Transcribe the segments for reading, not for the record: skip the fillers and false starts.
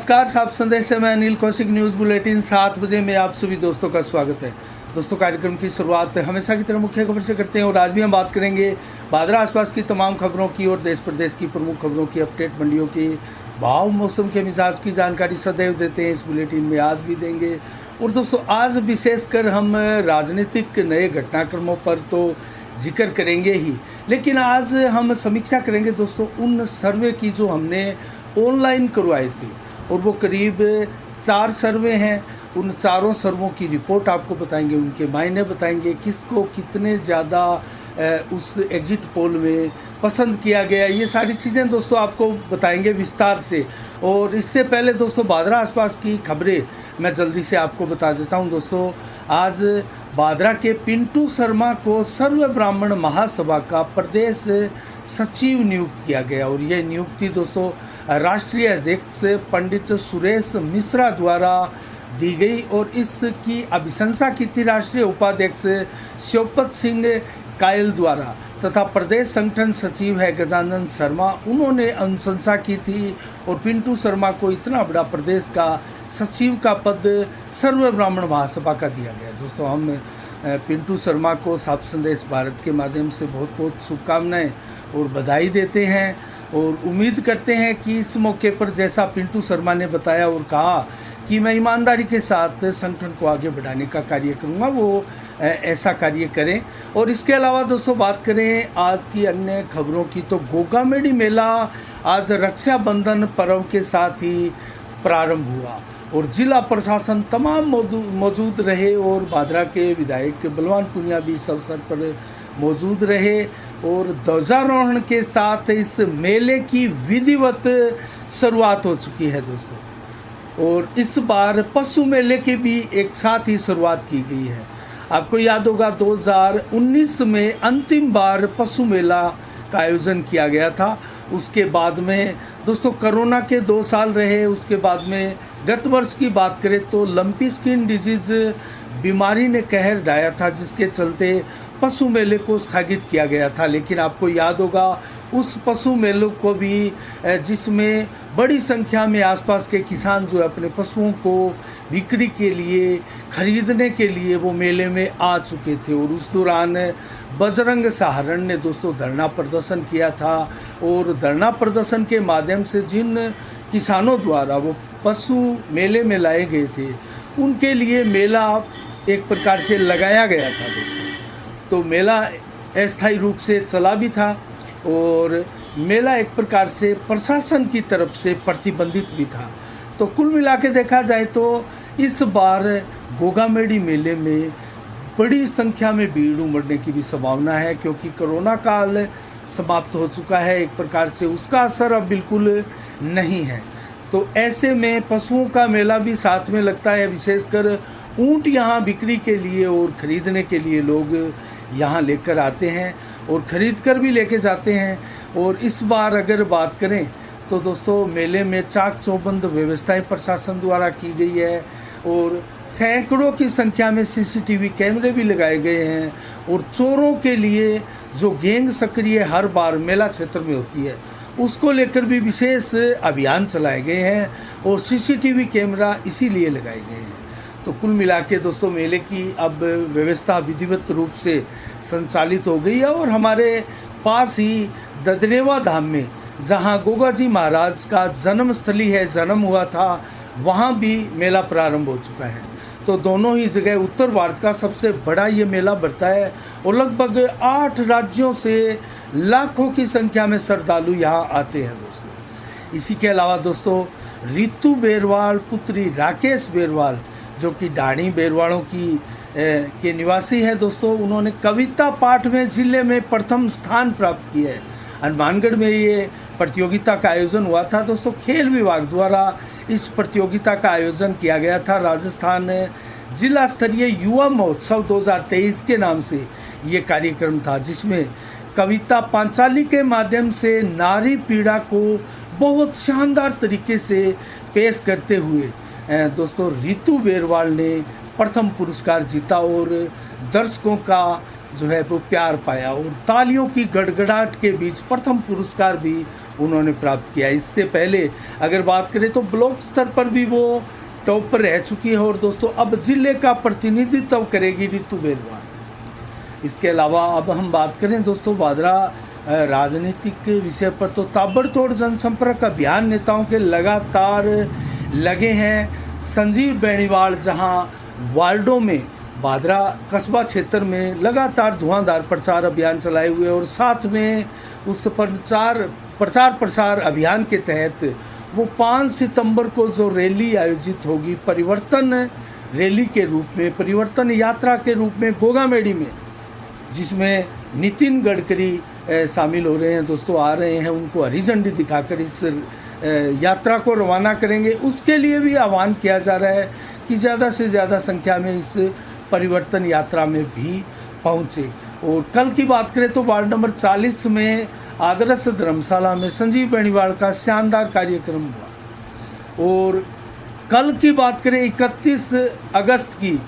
नमस्कार, साफ संदेश से मैं अनिल कौशिक। न्यूज़ बुलेटिन 7 बजे में आप सभी दोस्तों का स्वागत है। दोस्तों, कार्यक्रम की शुरुआत हमेशा की तरह मुख्य खबर से करते हैं और आज भी हम बात करेंगे भादरा आसपास की तमाम खबरों की और देश प्रदेश की प्रमुख खबरों की अपडेट, मंडियों की भाव, मौसम के मिजाज की जानकारी सदैव देते हैं, इस बुलेटिन में आज भी देंगे। और दोस्तों, आज विशेषकर हम राजनीतिक नए घटनाक्रमों पर तो जिक्र करेंगे ही, लेकिन आज हम समीक्षा करेंगे दोस्तों उन सर्वे की जो हमने ऑनलाइन करवाए थे, और वो करीब 4 सर्वे हैं। उन चारों सर्वों की रिपोर्ट आपको बताएंगे, उनके मायने बताएंगे, किसको कितने ज़्यादा उस एग्जिट पोल में पसंद किया गया, ये सारी चीज़ें दोस्तों आपको बताएंगे विस्तार से। और इससे पहले दोस्तों भादरा आसपास की खबरें मैं जल्दी से आपको बता देता हूं। दोस्तों, आज भादरा के पिंटू शर्मा को सर्व ब्राह्मण महासभा का प्रदेश सचिव नियुक्त किया गया, और ये नियुक्ति दोस्तों राष्ट्रीय अध्यक्ष पंडित सुरेश मिश्रा द्वारा दी गई, और इसकी अभिशंसा की थी राष्ट्रीय उपाध्यक्ष शिवपत सिंह कायल द्वारा, तथा प्रदेश संगठन सचिव है गजानन शर्मा, उन्होंने अनुशंसा की थी। और पिंटू शर्मा को इतना बड़ा प्रदेश का सचिव का पद सर्व ब्राह्मण महासभा का दिया गया। दोस्तों, हम पिंटू शर्मा को साफ संदेश भारत के माध्यम से बहुत बहुत शुभकामनाएं और बधाई देते हैं, और उम्मीद करते हैं कि इस मौके पर जैसा पिंटू शर्मा ने बताया और कहा कि मैं ईमानदारी के साथ संगठन को आगे बढ़ाने का कार्य करूंगा, वो ऐसा कार्य करें। और इसके अलावा दोस्तों बात करें आज की अन्य खबरों की, तो गोगामेडी मेला आज रक्षाबंधन पर्व के साथ ही प्रारंभ हुआ, और जिला प्रशासन तमाम मौजूद रहे, और भादरा के विधायक बलवान पुनिया भी इस अवसर पर मौजूद रहे, और ध्वजारोहण के साथ इस मेले की विधिवत शुरुआत हो चुकी है दोस्तों। और इस बार पशु मेले की भी एक साथ ही शुरुआत की गई है। आपको याद होगा 2019 में अंतिम बार पशु मेला का आयोजन किया गया था। उसके बाद में दोस्तों कोरोना के 2 साल रहे। उसके बाद में गत वर्ष की बात करें तो लंपी स्किन डिजीज बीमारी ने कहर ढाया था, जिसके चलते पशु मेले को स्थगित किया गया था। लेकिन आपको याद होगा उस पशु मेले को भी, जिसमें बड़ी संख्या में आसपास के किसान जो अपने पशुओं को बिक्री के लिए, खरीदने के लिए वो मेले में आ चुके थे, और उस दौरान बजरंग सहारण ने दोस्तों धरना प्रदर्शन किया था। और धरना प्रदर्शन के माध्यम से जिन किसानों द्वारा वो पशु मेले में लाए गए थे, उनके लिए मेला एक प्रकार से लगाया गया था दोस्तों। तो मेला अस्थायी रूप से चला भी था, और मेला एक प्रकार से प्रशासन की तरफ से प्रतिबंधित भी था। तो कुल मिला के देखा जाए तो इस बार गोगामेडी मेले में बड़ी संख्या में भीड़ उमड़ने की भी संभावना है, क्योंकि कोरोना काल समाप्त हो चुका है, एक प्रकार से उसका असर अब बिल्कुल नहीं है। तो ऐसे में पशुओं का मेला भी साथ में लगता है, विशेषकर ऊँट यहाँ बिक्री के लिए और ख़रीदने के लिए लोग यहाँ लेकर आते हैं, और ख़रीद कर भी लेके जाते हैं। और इस बार अगर बात करें तो दोस्तों मेले में चाक चौबंद व्यवस्थाएं प्रशासन द्वारा की गई है, और सैकड़ों की संख्या में सीसीटीवी कैमरे भी लगाए गए हैं, और चोरों के लिए जो गैंग सक्रिय हर बार मेला क्षेत्र में होती है, उसको लेकर भी विशेष अभियान चलाए गए हैं, और सीसीटीवी कैमरा इसीलिए लगाए गए हैं। तो कुल मिला के दोस्तों मेले की अब व्यवस्था विधिवत रूप से संचालित हो गई है, और हमारे पास ही ददरेवा धाम में, जहां गोगा जी महाराज का जन्म स्थली है, जन्म हुआ था, वहां भी मेला प्रारंभ हो चुका है। तो दोनों ही जगह उत्तर भारत का सबसे बड़ा ये मेला बढ़ता है, और लगभग 8 राज्यों से लाखों की संख्या में श्रद्धालु यहाँ आते हैं दोस्तों। इसी के अलावा दोस्तों रितु बेरवाल पुत्री राकेश बेरवाल, जो कि डाणी बेरवाड़ों की के निवासी है दोस्तों, उन्होंने कविता पाठ में जिले में प्रथम स्थान प्राप्त किया है। हनुमानगढ़ में ये प्रतियोगिता का आयोजन हुआ था दोस्तों। खेल विभाग द्वारा इस प्रतियोगिता का आयोजन किया गया था। राजस्थान जिला स्तरीय युवा महोत्सव 2023 के नाम से ये कार्यक्रम था, जिसमें कविता पांचाली के माध्यम से नारी पीड़ा को बहुत शानदार तरीके से पेश करते हुए दोस्तों रितु बेरवाल ने प्रथम पुरस्कार जीता, और दर्शकों का जो है वो प्यार पाया, और तालियों की गड़गड़ाहट के बीच प्रथम पुरस्कार भी उन्होंने प्राप्त किया। इससे पहले अगर बात करें तो ब्लॉक स्तर पर भी वो टॉप पर रह चुकी है। और दोस्तों अब जिले का प्रतिनिधित्व करेगी रितु बेलवान। इसके अलावा अब हम बात करें दोस्तों भादरा राजनीतिक विषय पर, तो ताबड़तोड़ जनसंपर्क अभियान नेताओं के लगातार लगे हैं। संजीव बेनीवाल जहां वार्डों में भादरा कस्बा क्षेत्र में लगातार धुआंधार प्रचार अभियान चलाए हुए, और साथ में उस प्रचार प्रसार अभियान के तहत वो 5 सितंबर को जो रैली आयोजित होगी परिवर्तन रैली के रूप में, परिवर्तन यात्रा के रूप में गोगामेड़ी में, जिसमें नितिन गडकरी शामिल हो रहे हैं दोस्तों, आ रहे हैं, उनको हरी झंडी दिखाकर इस यात्रा को रवाना करेंगे। उसके लिए भी आह्वान किया जा रहा है कि ज़्यादा से ज़्यादा संख्या में इस परिवर्तन यात्रा में भी पहुँचे। और कल की बात करें तो वार्ड नंबर 40 में आदर्श धर्मशाला में संजीव बेनीवाल का शानदार कार्यक्रम हुआ। और कल की बात करें 31 अगस्त की,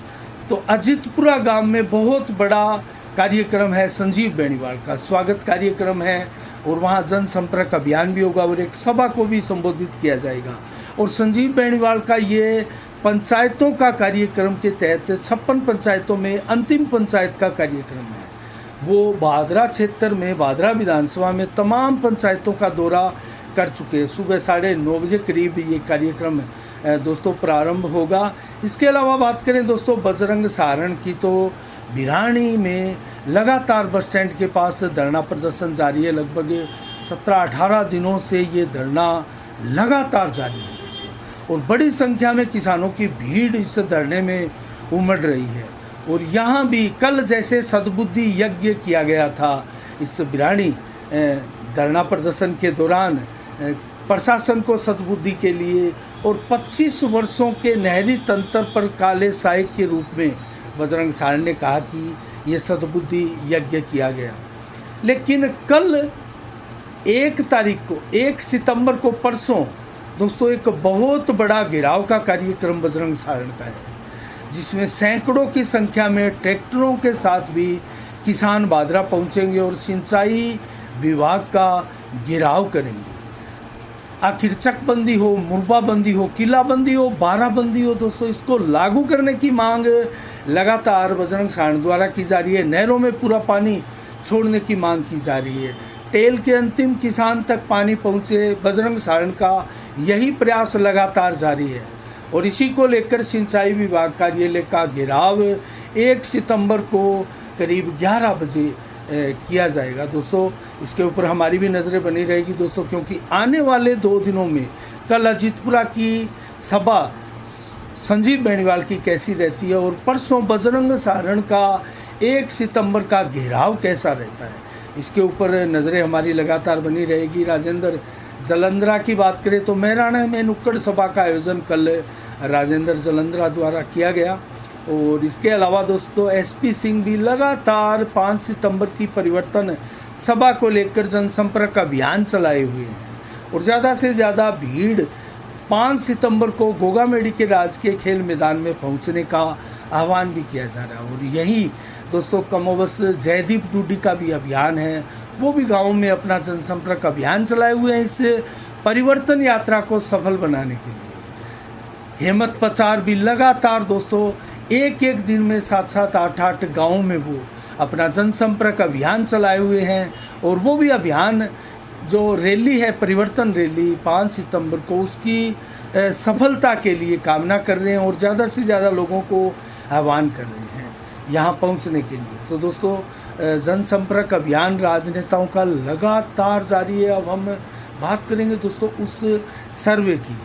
तो अजितपुरा गांव में बहुत बड़ा कार्यक्रम है संजीव बेनीवाल का, स्वागत कार्यक्रम है, और वहाँ जनसंपर्क अभियान भी होगा और एक सभा को भी संबोधित किया जाएगा। और संजीव बेनीवाल का ये पंचायतों का कार्यक्रम के तहत 56 पंचायतों में अंतिम पंचायत का कार्यक्रम है। वो भादरा क्षेत्र में, भादरा विधानसभा में तमाम पंचायतों का दौरा कर चुके हैं। सुबह 9:30 बजे करीब ये कार्यक्रम दोस्तों प्रारंभ होगा। इसके अलावा बात करें दोस्तों बजरंग सहारण की, तो भिरानी में लगातार बस स्टैंड के पास धरना प्रदर्शन जारी है। लगभग 17-18 दिनों से ये धरना लगातार जारी है और बड़ी संख्या में किसानों की भीड़ इस धरने में उमड़ रही है। और यहाँ भी कल जैसे सद्बुद्धि यज्ञ किया गया था इस भिरानी धरना प्रदर्शन के दौरान प्रशासन को सद्बुद्धि के लिए, और 25 वर्षों के नहरी तंत्र पर काले साए के रूप में बजरंग सहारण ने कहा कि ये सद्बुद्धि यज्ञ किया गया। लेकिन कल 1 तारीख को, 1 सितंबर को, परसों दोस्तों एक बहुत बड़ा घेराव का कार्यक्रम बजरंग सहारण का है, जिसमें सैकड़ों की संख्या में ट्रैक्टरों के साथ भी किसान भादरा पहुंचेंगे और सिंचाई विभाग का घेराव करेंगे। आखिर चकबंदी हो, मुरबाबंदी हो, किलाबंदी हो, बाराबंदी हो दोस्तों, इसको लागू करने की मांग लगातार बजरंग सहारण द्वारा की जा रही है। नहरों में पूरा पानी छोड़ने की मांग की जा रही है। टेल के अंतिम किसान तक पानी पहुँचे, बजरंग सहारण का यही प्रयास लगातार जारी है। और इसी को लेकर सिंचाई विभाग कार्यालय का घेराव 1 सितंबर को करीब 11 बजे किया जाएगा दोस्तों। इसके ऊपर हमारी भी नज़रें बनी रहेगी दोस्तों, क्योंकि आने वाले 2 दिनों में कल अजितपुरा की सभा संजीव बेनीवाल की कैसी रहती है और परसों बजरंग सहारण का 1 सितंबर का घेराव कैसा रहता है, इसके ऊपर नज़रें हमारी लगातार बनी रहेगी। राजेंद्र जलंधरा की बात करें तो मैराना में नुक्कड़ सभा का आयोजन कल राजेंद्र जलंधरा द्वारा किया गया। और इसके अलावा दोस्तों एसपी सिंह भी लगातार 5 सितंबर की परिवर्तन सभा को लेकर जनसंपर्क अभियान चलाए हुए हैं और ज़्यादा से ज़्यादा भीड़ 5 सितंबर को गोगामेड़ी के राजकीय खेल मैदान में पहुंचने का आह्वान भी किया जा रहा है। और यही दोस्तों कमोबस जयदीप डूडी का भी अभियान है, वो भी गाँव में अपना जनसंपर्क अभियान चलाए हुए हैं इस परिवर्तन यात्रा को सफल बनाने के लिए। हेमंत पचार भी लगातार दोस्तों एक दिन में 7-7, 8-8 गाँव में वो अपना जनसंपर्क अभियान चलाए हुए हैं। और वो भी अभियान जो रैली है, परिवर्तन रैली 5 सितंबर को, उसकी सफलता के लिए कामना कर रहे हैं और ज़्यादा से ज़्यादा लोगों को आह्वान कर रहे हैं यहाँ पहुँचने के लिए। तो दोस्तों जनसंपर्क अभियान राजनेताओं का लगातार जारी है। अब हम बात करेंगे दोस्तों उस सर्वे की,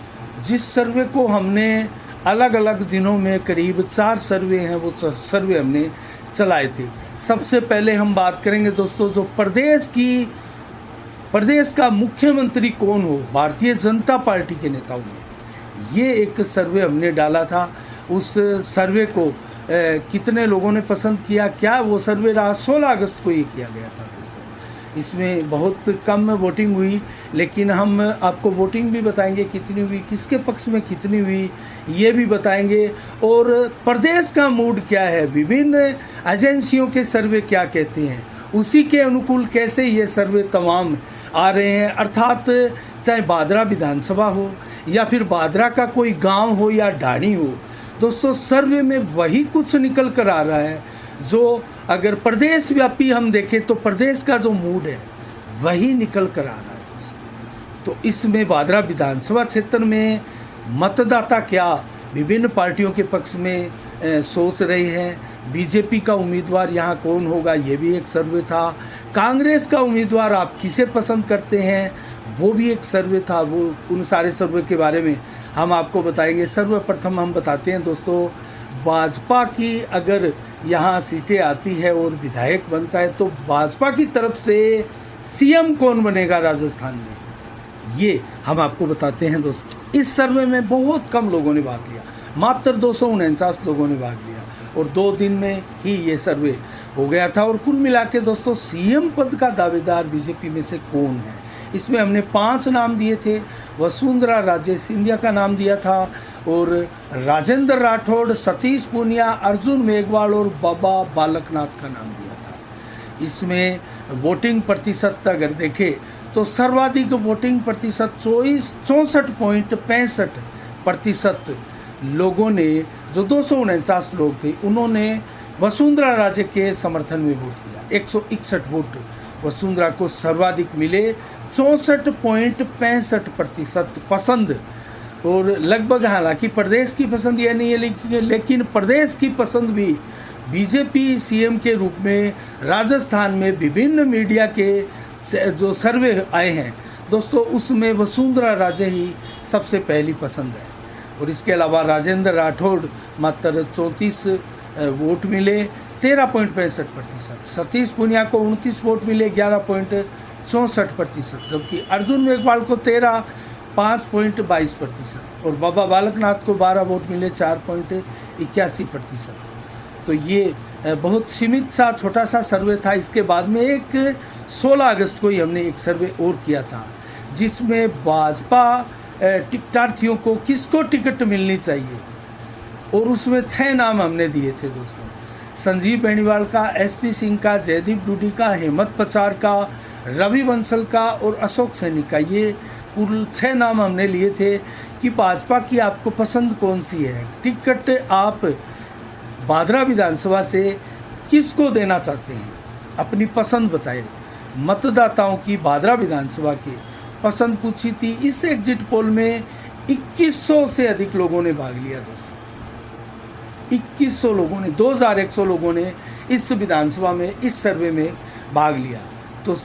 जिस सर्वे को हमने अलग अलग दिनों में करीब 4 सर्वे हैं, वो सर्वे हमने चलाए थे। सबसे पहले हम बात करेंगे दोस्तों जो प्रदेश का मुख्यमंत्री कौन हो भारतीय जनता पार्टी के नेताओं में, ये एक सर्वे हमने डाला था। उस सर्वे को कितने लोगों ने पसंद किया, क्या वो सर्वे रहा, 16 अगस्त को ये किया गया था दोस्तों। इसमें बहुत कम वोटिंग हुई, लेकिन हम आपको वोटिंग भी बताएंगे कितनी हुई, किसके पक्ष में कितनी हुई ये भी बताएंगे, और प्रदेश का मूड क्या है, विभिन्न एजेंसियों के सर्वे क्या कहते हैं, उसी के अनुकूल कैसे ये सर्वे तमाम आ रहे हैं, अर्थात चाहे बादरा विधानसभा हो या फिर बादरा का कोई गांव हो या ढाणी हो, दोस्तों सर्वे में वही कुछ निकल कर आ रहा है जो अगर प्रदेश व्यापी हम देखें तो प्रदेश का जो मूड है वही निकल कर आ रहा है दोस्तों। तो इसमें बादरा विधानसभा क्षेत्र में मतदाता क्या विभिन्न पार्टियों के पक्ष में सोच रहे हैं। बीजेपी का उम्मीदवार यहाँ कौन होगा, ये भी एक सर्वे था। कांग्रेस का उम्मीदवार आप किसे पसंद करते हैं, वो भी एक सर्वे था। वो उन सारे सर्वे के बारे में हम आपको बताएंगे। सर्वप्रथम हम बताते हैं दोस्तों, भाजपा की अगर यहाँ सीटें आती है और विधायक बनता है तो भाजपा की तरफ से सीएम कौन बनेगा राजस्थान में, ये हम आपको बताते हैं दोस्तों। इस सर्वे में बहुत कम लोगों ने भाग लिया, मात्र 249 लोगों ने भाग लिया और 2 दिन में ही ये सर्वे हो गया था। और कुल मिला के दोस्तों सीएम पद का दावेदार बीजेपी में से कौन है, इसमें हमने 5 नाम दिए थे। वसुंधरा राजे सिंधिया का नाम दिया था और राजेंद्र राठौड़, सतीश पूनिया, अर्जुन मेघवाल और बाबा बालकनाथ का नाम दिया था। इसमें वोटिंग प्रतिशत अगर देखें तो सर्वाधिक वोटिंग प्रतिशत 64.65% लोगों ने, जो 249 लोग थे, उन्होंने वसुंधरा राजे के समर्थन में वोट दिया। 161 वोट वसुंधरा को सर्वाधिक मिले, 64.65% पसंद। और लगभग, हालांकि प्रदेश की पसंद यह नहीं है, लेकिन प्रदेश की पसंद भी बीजेपी सीएम के रूप में राजस्थान में विभिन्न मीडिया के जो सर्वे आए हैं दोस्तों, उसमें वसुंधरा राजे ही सबसे पहली पसंद है। और इसके अलावा राजेंद्र राठौड़ मात्र 34 वोट मिले, 13.65%। सतीश पूनिया को 29 वोट मिले, 11.64%। जबकि अर्जुन मेघवाल को 5.22% और बाबा बालकनाथ को 12 वोट मिले, 4.81%। तो ये बहुत सीमित सा छोटा सा सर्वे था। इसके बाद में एक 16 अगस्त को ही हमने एक सर्वे और किया था, जिसमें भाजपा टिकटार्थियों को किसको टिकट मिलनी चाहिए, और उसमें 6 नाम हमने दिए थे दोस्तों। संजीव बेनीवाल का, एसपी सिंह का, जयदीप डूडी का, हेमंत पचार का, रवि बंसल का और अशोक सैनी का। ये कुल 6 नाम हमने लिए थे कि भाजपा की आपको पसंद कौन सी है, टिकट आप बादरा विधानसभा से किसको देना चाहते हैं, अपनी पसंद बताएं। मतदाताओं की बादरा विधानसभा की पसंद पूछी थी। इस एग्जिट पोल में 2100 से अधिक लोगों ने भाग लिया दोस्तों। 2100 लोगों ने, 2100 लोगों ने इस विधानसभा में, इस सर्वे में भाग लिया। तो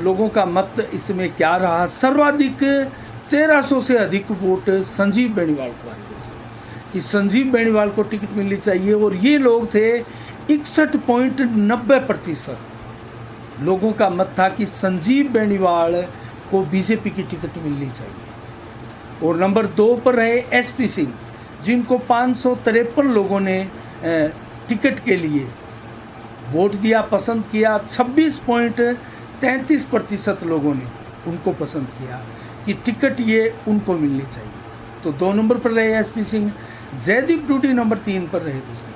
लोगों का मत इसमें क्या रहा, सर्वाधिक 1300 से अधिक वोट संजीव बेनीवाल को आए दोस्तों, कि संजीव बेनीवाल को टिकट मिलनी चाहिए। और ये लोग थे 61.90% लोगों का मत था कि संजीव बेनीवाल को बीजेपी की टिकट मिलनी चाहिए। और नंबर 2 पर रहे एसपी सिंह, जिनको 553 लोगों ने टिकट के लिए वोट दिया, पसंद किया। 26.33% लोगों ने उनको पसंद किया कि टिकट ये उनको मिलनी चाहिए। तो 2 नंबर पर रहे एसपी सिंह। जयदीप डूडी नंबर 3 पर रहे दोस्तों।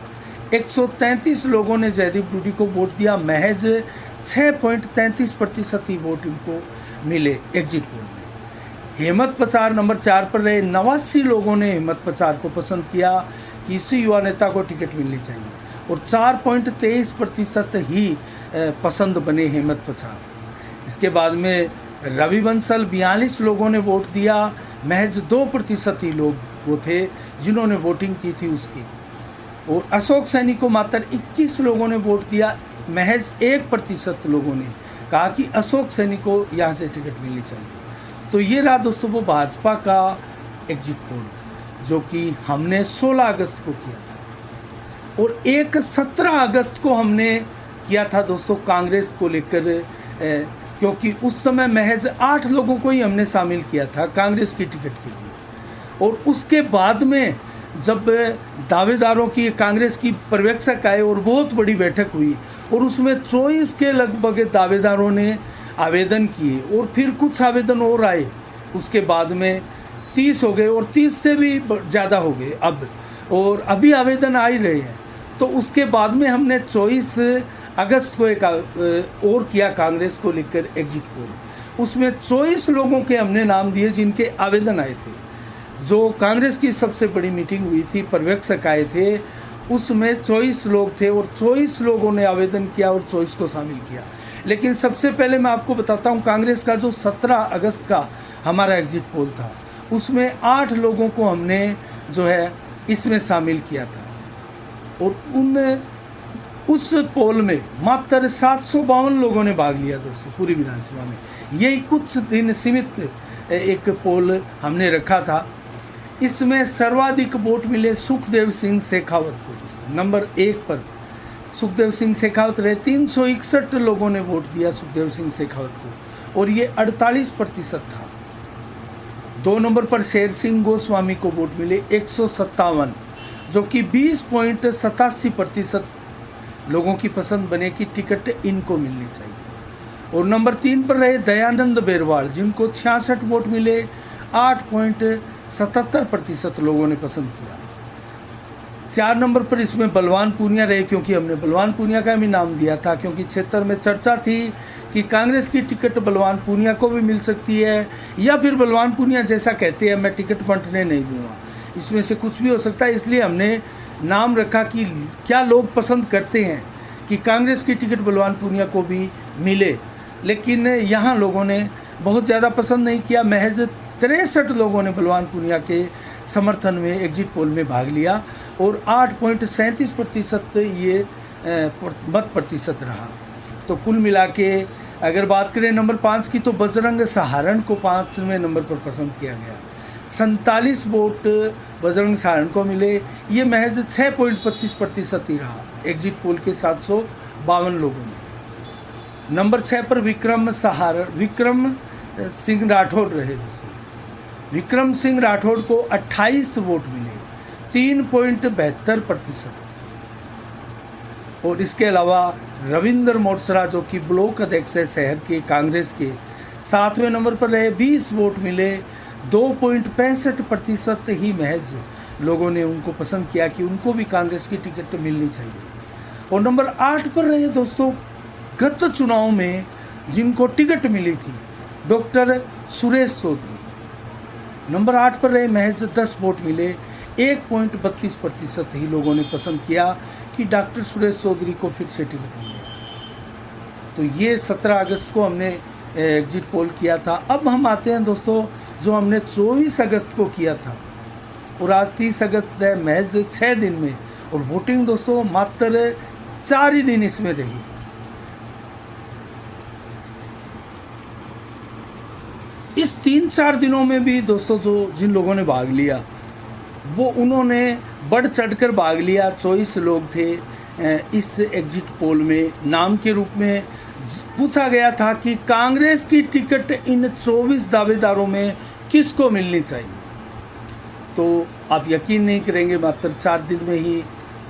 133 लोगों ने जयदीप डूडी को वोट दिया, महज 6.33% ही वोट उनको मिले एग्जिट पोल में। हेमंत पचार नंबर 4 पर रहे। 89 लोगों ने हेमंत पचार को पसंद किया कि इसी युवा नेता को टिकट मिलनी चाहिए और 4.23% ही पसंद बने हेमंत पचार। इसके बाद में रवि बंसल 42 लोगों ने वोट दिया, महज 2% ही लोग वो थे जिन्होंने वोटिंग की थी उसकी। और अशोक सैनी को मात्र 21 लोगों ने वोट दिया, महज 1% लोगों ने कहा कि अशोक सैनी को यहाँ से टिकट मिलनी चाहिए। तो ये रहा दोस्तों वो भाजपा का एग्जिट पोल, जो कि हमने 16 अगस्त को किया था। और एक 17 अगस्त को हमने किया था दोस्तों कांग्रेस को लेकर, क्योंकि उस समय महज 8 लोगों को ही हमने शामिल किया था कांग्रेस की टिकट के लिए। और उसके बाद में जब दावेदारों की कांग्रेस की पर्यवेक्षक आए और बहुत बड़ी बैठक हुई और उसमें 24 के लगभग दावेदारों ने आवेदन किए और फिर कुछ आवेदन और आए, उसके बाद में 30 हो गए और 30 से भी ज़्यादा हो गए अब, और अभी आवेदन आ ही रहे हैं। तो उसके बाद में हमने 24 अगस्त को एक और किया कांग्रेस को लेकर एग्जिट पोल। उसमें 24 लोगों के हमने नाम दिए जिनके आवेदन आए थे। जो कांग्रेस की सबसे बड़ी मीटिंग हुई थी, पर्यवेक्षक आए थे, उसमें 24 लोग थे और 24 लोगों ने आवेदन किया और 24 को शामिल किया। लेकिन सबसे पहले मैं आपको बताता हूँ, कांग्रेस का जो 17 अगस्त का हमारा एग्जिट पोल था, उसमें 8 लोगों को हमने जो है इसमें शामिल किया था और उस पोल में मात्र 752 लोगों ने भाग लिया दोस्तों पूरी विधानसभा में। यही कुछ दिन सीमित एक पोल हमने रखा था। इसमें सर्वाधिक वोट मिले सुखदेव सिंह शेखावत को दोस्तों। नंबर 1 पर सुखदेव सिंह शेखावत रहे, 361 लोगों ने वोट दिया सुखदेव सिंह शेखावत को और ये 48% था। 2 नंबर पर शेर सिंह गोस्वामी को वोट मिले 157, जो कि 20.87% लोगों की पसंद बने कि टिकट इनको मिलनी चाहिए। और नंबर 3 पर रहे दयानंद बेरवाल, जिनको 66 वोट मिले, 8.77% लोगों ने पसंद किया। 4 नंबर पर इसमें बलवान पूनिया रहे, क्योंकि हमने बलवान पूनिया का भी नाम दिया था, क्योंकि क्षेत्र में चर्चा थी कि कांग्रेस की टिकट बलवान पूनिया को भी मिल सकती है, या फिर बलवान पूनिया जैसा कहते हैं मैं टिकट बंटने नहीं दूंगा। इसमें से कुछ भी हो सकता है, इसलिए हमने नाम रखा कि क्या लोग पसंद करते हैं कि कांग्रेस की टिकट बलवान पूनिया को भी मिले। लेकिन यहाँ लोगों ने बहुत ज़्यादा पसंद नहीं किया। महज 63 लोगों ने बलवान पूनिया के समर्थन में एग्जिट पोल में भाग लिया और 8.37% ये मत प्रतिशत रहा। तो कुल मिला के अगर बात करें नंबर 5 की, तो बजरंग सहारण को 5वें नंबर पर पसंद किया गया। 47 वोट बजरंग सहारण को मिले, ये महज 6.25% ही रहा एग्जिट पोल के 752 लोगों में। नंबर 6 पर विक्रम सिंह राठौड़ रहे दोस्तों। विक्रम सिंह राठौड़ को 28 वोट मिले, 3.72%। और इसके अलावा रविंद्र मोटसरा, जो कि ब्लॉक अध्यक्ष है शहर के कांग्रेस के, 7वें नंबर पर रहे, 20 वोट मिले, 2.65% ही महज लोगों ने उनको पसंद किया कि उनको भी कांग्रेस की टिकट मिलनी चाहिए। और नंबर 8 पर रहे दोस्तों, गत चुनाव में जिनको टिकट मिली थी, डॉक्टर सुरेश चौधरी। नंबर 8 पर रहे, महज 10 वोट मिले, 1.32% ही लोगों ने पसंद किया कि डॉक्टर सुरेश चौधरी को फिर से टिकट मिले। तो ये 17 अगस्त को हमने एग्जिट पोल किया था। अब हम आते हैं दोस्तों जो हमने 24 अगस्त को किया था, और आज 30 अगस्त है, महज 6 दिन में। और वोटिंग दोस्तों मात्र 4 ही दिन इसमें रही। इस 3-4 दिनों में भी दोस्तों जिन लोगों ने भाग लिया वो उन्होंने बढ़ चढ़कर भाग लिया। 24 लोग थे इस एग्जिट पोल में। नाम के रूप में पूछा गया था कि कांग्रेस की टिकट इन 24 दावेदारों में किसको मिलनी चाहिए। तो आप यकीन नहीं करेंगे, मात्र 4 दिन में ही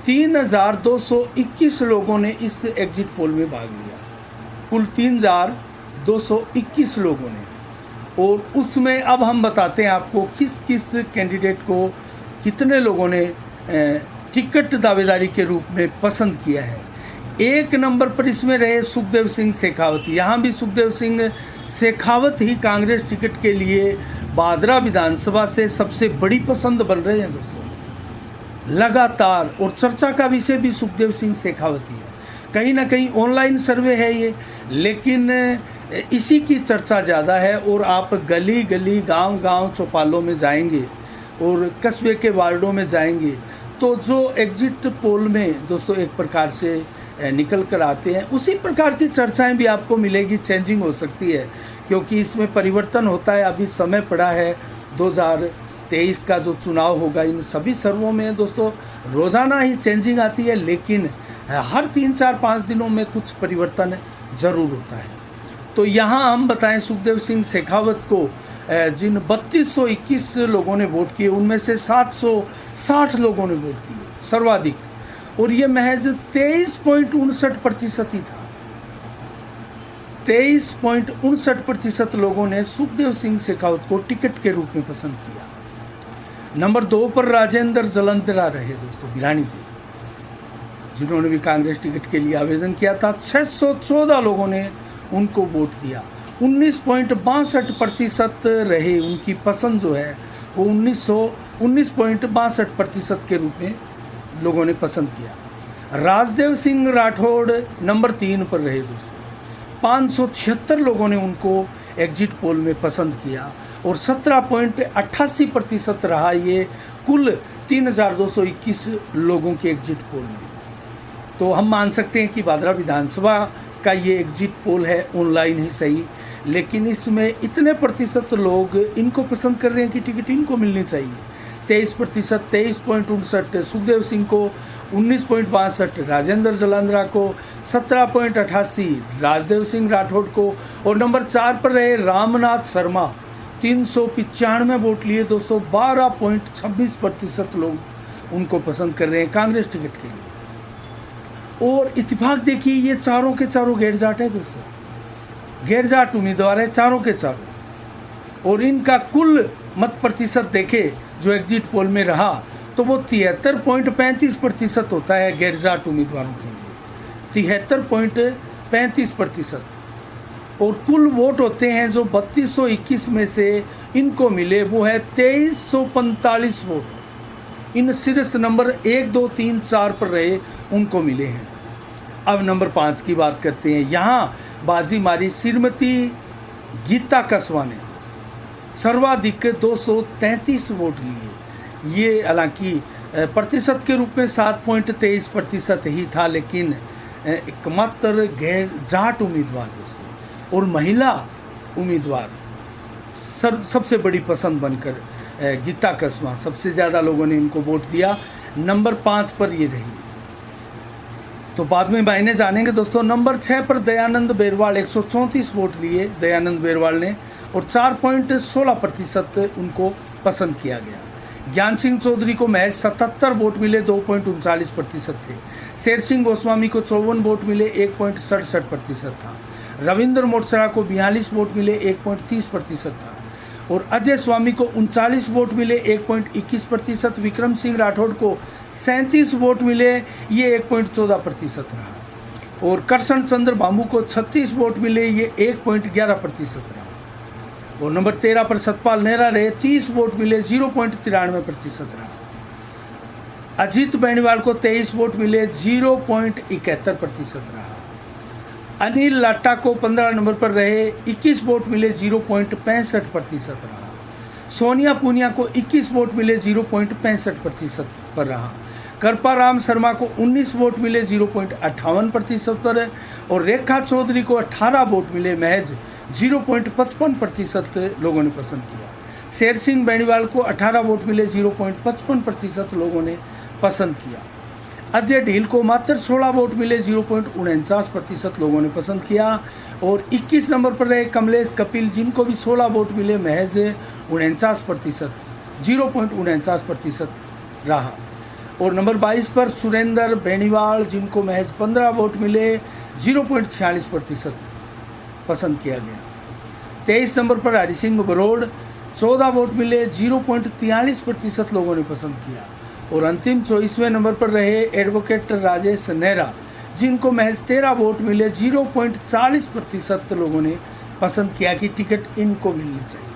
3221 लोगों ने इस एग्जिट पोल में भाग लिया। कुल 3221 लोगों ने। और उसमें अब हम बताते हैं आपको किस किस कैंडिडेट को कितने लोगों ने टिकट दावेदारी के रूप में पसंद किया है। 1 नंबर पर इसमें रहे सुखदेव सिंह शेखावत। यहाँ भी सुखदेव सिंह शेखावत ही कांग्रेस टिकट के लिए बादरा विधानसभा से सबसे बड़ी पसंद बन रहे हैं दोस्तों लगातार। और चर्चा का विषय भी सुखदेव सिंह शेखावत ही है। कहीं ना कहीं ऑनलाइन सर्वे है ये, लेकिन इसी की चर्चा ज़्यादा है। और आप गली गली, गांव गांव, चौपालों में जाएंगे और कस्बे के वार्डों में जाएंगे तो जो एग्जिट पोल में दोस्तों एक प्रकार से निकल कर आते हैं, उसी प्रकार की चर्चाएं भी आपको मिलेगी। चेंजिंग हो सकती है क्योंकि इसमें परिवर्तन होता है। अभी समय पड़ा है 2023 का जो चुनाव होगा। इन सभी सर्वों में दोस्तों रोज़ाना ही चेंजिंग आती है, लेकिन हर 3-4-5 दिनों में कुछ परिवर्तन ज़रूर होता है। तो यहाँ हम बताएं सुखदेव सिंह शेखावत को जिन 3221 लोगों ने वोट किए, उनमें से 760 लोगों ने वोट किए, सर्वाधिक। और ये महज 23.59% ही था। 23.59% लोगों ने सुखदेव सिंह शेखावत को टिकट के रूप में पसंद किया। नंबर 2 पर राजेंद्र जलंधरा रहे दोस्तों भिलानी के, जिन्होंने भी कांग्रेस टिकट के लिए आवेदन किया था। 614 लोगों ने उनको वोट दिया 19.62% रहे। उनकी पसंद जो है वो 19.62% के रूप में लोगों ने पसंद किया। राजदेव सिंह राठौड़ नंबर 3 पर रहे दोस्तों। 576 लोगों ने उनको एग्जिट पोल में पसंद किया और 17.88% रहा ये कुल 3221 लोगों के एग्जिट पोल में। तो हम मान सकते हैं कि भादरा विधानसभा का ये एग्जिट पोल है, ऑनलाइन ही सही, लेकिन इसमें इतने प्रतिशत लोग इनको पसंद कर रहे हैं कि टिकट इनको मिलनी चाहिए। 23%, 23.59 सुखदेव सिंह को, 19.62 राजेंद्र जलांधरा को, 17.88 राजदेव सिंह राठौड़ को और नंबर 4 पर रहे रामनाथ शर्मा। 395 वोट लिए दोस्तों। 12.26% लोग उनको पसंद कर रहे हैं कांग्रेस टिकट के लिए। और इत्तेफाक देखिए, ये चारों के चारों गैरजाट है दोस्तों, गैरजाट उम्मीदवार है चारों के चारों। और इनका कुल मत प्रतिशत देखे जो एग्जिट पोल में रहा तो वो 73.35% होता है गैरजाट उम्मीदवारों के लिए, 73.35%। और कुल वोट होते हैं जो 3221 में से इनको मिले वो है 2345 वोट। इन शीर्ष नंबर 1, 2, 3, 4 पर रहे उनको मिले हैं। अब नंबर 5 की बात करते हैं। यहाँ बाजी मारी श्रीमती गीता कसवा ने, सर्वाधिक 233 वोट लिए। ये हालांकि प्रतिशत के रूप में 7.23% ही था, लेकिन एकमात्र गैर जाट उम्मीदवार दोस्तों और महिला उम्मीदवार सबसे बड़ी पसंद बनकर गीता कसवा, सबसे ज़्यादा लोगों ने इनको वोट दिया। नंबर 5 पर ये रही। तो बाद में मायने जानेंगे दोस्तों। नंबर 6 पर दयानंद बेरवाल, 134 वोट लिए दयानंद बेरवाल ने और 4.16% उनको पसंद किया गया। ज्ञान सिंह चौधरी को महज 77 वोट मिले, 2.39% थे। शेर सिंह गोस्वामी को 54 वोट मिले, 1.67% था। रविंद्र मोटसरा को 42 वोट मिले, 1.30% था। और अजय स्वामी को 39 वोट मिले, 1.21%। विक्रम सिंह राठौड़ को 37 वोट मिले, ये 1.14% रहा। और करशन चंद्र बाबू को 36 वोट मिले, ये 1.11% रहा। और नंबर 13 पर सतपाल नेहरा रहे, 30 वोट मिले, 0.93% रहा। अजीत बेनीवाल को 23 वोट मिले, 0.71% रहा। अनिल लाटा को 15 नंबर पर रहे, 21 वोट मिले, 0.65% रहा। सोनिया पूनिया को 21 वोट मिले, 0.65% पर रहा। कृपाराम शर्मा को 19 वोट मिले, 0.58% पर। और रेखा चौधरी को 18 वोट मिले, महज 0.55% लोगों ने पसंद किया। शेर सिंह बेनीवाल को 18 वोट मिले, 0.55% लोगों ने पसंद किया। अजय ढील को मात्र 16 वोट मिले, 0.49% लोगों ने पसंद किया। और 21 नंबर पर रहे कमलेश कपिल, जिनको भी 16 वोट मिले, महज 49%, 0.49% रहा। और नंबर 22 पर सुरेंद्र बेनीवाल, जिनको महज 15 वोट मिले, 0.46% पसंद किया गया। 23 नंबर पर हरि सिंह बरोड़, 14 वोट मिले, 0.43% लोगों ने पसंद किया। और अंतिम 24वें नंबर पर रहे एडवोकेट राजेश नेहरा, जिनको महज 13 वोट मिले, 0.40% लोगों ने पसंद किया कि टिकट इनको मिलनी चाहिए।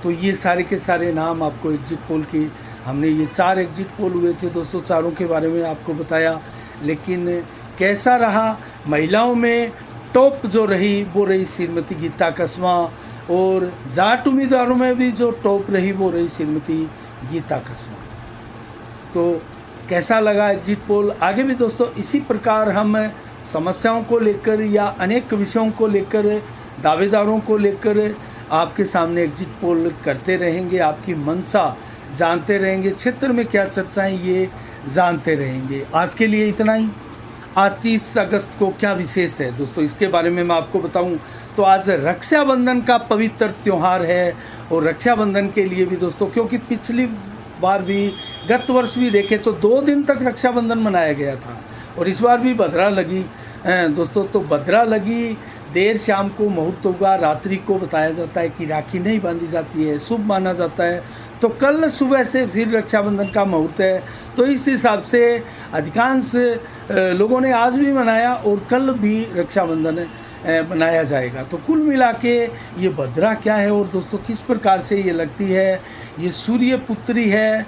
तो ये सारे के सारे नाम आपको एग्जिट पोल के, हमने ये 4 एग्जिट पोल हुए थे दोस्तों, चारों के बारे में आपको बताया। लेकिन कैसा रहा, महिलाओं में टॉप जो रही वो रही श्रीमती गीता कसवा, और जाट उम्मीदवारों में भी जो टॉप रही वो रही श्रीमती गीता कसवा। तो कैसा लगा एग्जिट पोल? आगे भी दोस्तों इसी प्रकार हम समस्याओं को लेकर या अनेक विषयों को लेकर, दावेदारों को लेकर आपके सामने एग्जिट पोल करते रहेंगे, आपकी मंशा जानते रहेंगे, क्षेत्र में क्या चर्चाएं ये जानते रहेंगे। आज के लिए इतना ही। आज 30 अगस्त को क्या विशेष है दोस्तों, इसके बारे में मैं आपको बताऊं तो आज रक्षाबंधन का पवित्र त्यौहार है। और रक्षाबंधन के लिए भी दोस्तों, क्योंकि पिछली बार भी, गत वर्ष भी देखें तो 2 दिन तक रक्षाबंधन मनाया गया था, और इस बार भी भद्रा लगी दोस्तों। तो भद्रा लगी, देर शाम को मुहूर्त होगा, रात्रि को बताया जाता है कि राखी नहीं बांधी जाती है, शुभ माना जाता है। तो कल सुबह से फिर रक्षाबंधन का मुहूर्त है। तो इस हिसाब से अधिकांश लोगों ने आज भी मनाया और कल भी रक्षाबंधन बनाया जाएगा। तो कुल मिला के ये भद्रा क्या है और दोस्तों किस प्रकार से ये लगती है, ये सूर्य पुत्री है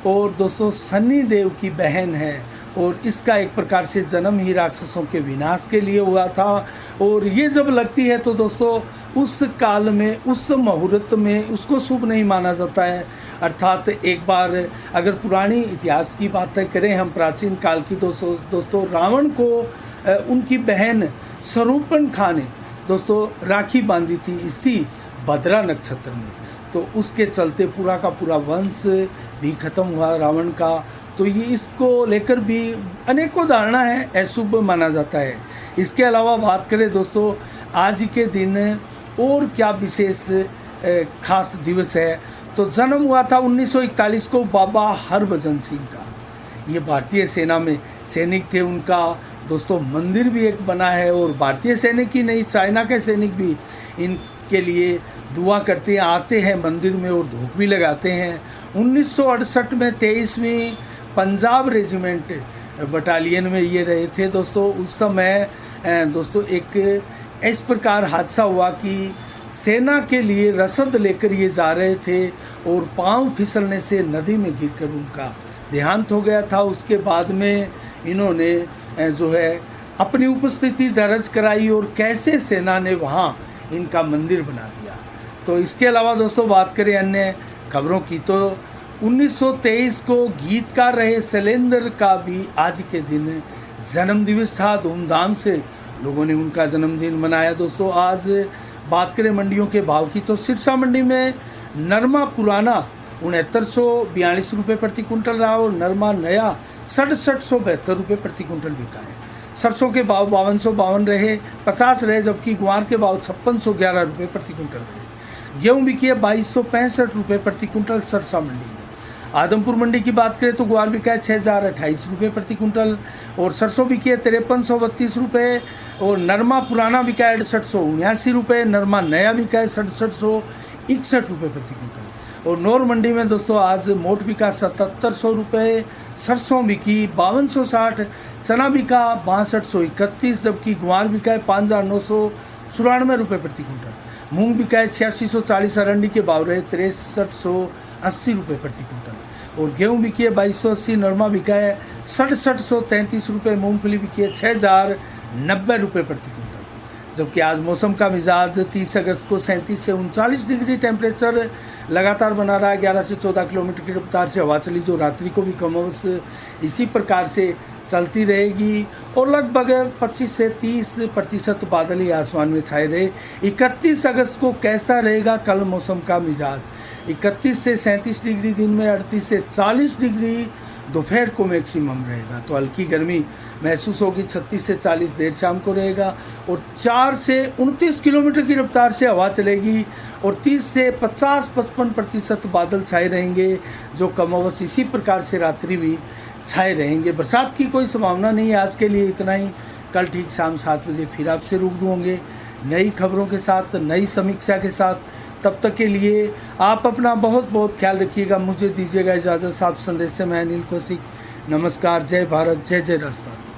और दोस्तों शनि देव की बहन है और इसका एक प्रकार से जन्म ही राक्षसों के विनाश के लिए हुआ था। और ये जब लगती है तो दोस्तों उस काल में, उस मुहूर्त में उसको शुभ नहीं माना जाता है। अर्थात एक बार अगर पुरानी इतिहास की बातें करें हम, प्राचीन काल की, दोस्तों रावण को उनकी बहन शूर्पणखा ने दोस्तों राखी बांधी थी इसी भद्रा नक्षत्र में। तो उसके चलते पूरा का पूरा वंश भी खत्म हुआ रावण का। तो ये इसको लेकर भी अनेकों धारणा है, अशुभ माना जाता है। इसके अलावा बात करें दोस्तों आज के दिन और क्या विशेष खास दिवस है, तो जन्म हुआ था 1941 को बाबा हरभजन सिंह का। ये भारतीय सेना में सैनिक थे। उनका दोस्तों मंदिर भी एक बना है और भारतीय सैनिक ही नहीं, चाइना के सैनिक भी इनके लिए दुआ करते हैं, आते हैं मंदिर में और धूप भी लगाते हैं। 1968 में 23वीं पंजाब रेजिमेंट बटालियन में ये रहे थे दोस्तों। उस समय दोस्तों एक इस प्रकार हादसा हुआ कि सेना के लिए रसद लेकर ये जा रहे थे और पांव फिसलने से नदी में गिरकर उनका देहांत हो गया था। उसके बाद में इन्होंने जो है अपनी उपस्थिति दर्ज कराई और कैसे सेना ने वहाँ इनका मंदिर बना दिया। तो इसके अलावा दोस्तों बात करें अन्य खबरों की, तो 1923 को गीतकार रहे शैलेंद्र का भी आज के दिन जन्मदिवस था। धूमधाम से लोगों ने उनका जन्मदिन मनाया। दोस्तों आज बात करें मंडियों के भाव की, तो सिरसा मंडी में नरमा पुराना 6942 रुपये प्रति कुंटल रहा और नरमा नया 6772 रुपये प्रति कुंटल बिका है। सरसों के भाव 5252 रहे, 50 रहे, जबकि ग्वार के भाव 5611 रुपये प्रति कुंटल रहे। गेहूँ बिकी है 2265 रुपये प्रति कुंटल सरसा मंडी में। आदमपुर मंडी की बात करें तो ग्वार बिका है 6028 रुपये प्रति कुंटल और सरसों बिकी है 5332 रुपये और नरमा पुराना बिका है 6879 रुपये, नरमा नया बिका है 6761 रुपये प्रति कुंटल। और नौर मंडी में दोस्तों आज मोट बिका 7700 रुपये, सरसों बिकी 5260, चना बिका 6231, जबकि ग्वार बिका है 5994 रुपये प्रति कुंटल। मूंग बिका है 8640, अरंडी के भाव रहे 6380 रुपये प्रति कुंटल और गेहूँ बिकी है 2280, नरमा बिका है 6733 रुपये, मूंगफली बिकी है 6090 रुपये प्रति कुंटल। जबकि आज मौसम का मिजाज 30 अगस्त को 37 से 39 डिग्री टेम्परेचर लगातार बना रहा है। 11 से 14 किलोमीटर की रफ्तार से हवा चली, जो रात्रि को भी कमोबश इसी प्रकार से चलती रहेगी और लगभग 25 से 30% बादल ही आसमान में छाए रहे। 31 अगस्त को कैसा रहेगा कल मौसम का मिजाज, 31 से 37 डिग्री दिन में, 38 से 40 डिग्री दोपहर को मैक्सिमम रहेगा। तो हल्की गर्मी महसूस होगी, 36 से 40 देर शाम को रहेगा और 4 से 29 किलोमीटर की रफ्तार से हवा चलेगी और 30 से 50-55% बादल छाए रहेंगे, जो कमोबश इसी प्रकार से रात्रि भी छाए रहेंगे। बरसात की कोई संभावना नहीं है। आज के लिए इतना ही। कल ठीक शाम 7 बजे फिर आपसे रूबरू होंगे नई खबरों के साथ, नई समीक्षा के साथ। तब तक के लिए आप अपना बहुत बहुत ख्याल रखिएगा। मुझे दीजिएगा इजाज़त। साफ संदेश से मैं अनिल कौशिक। नमस्कार। जय भारत, जय जय राजस्थान।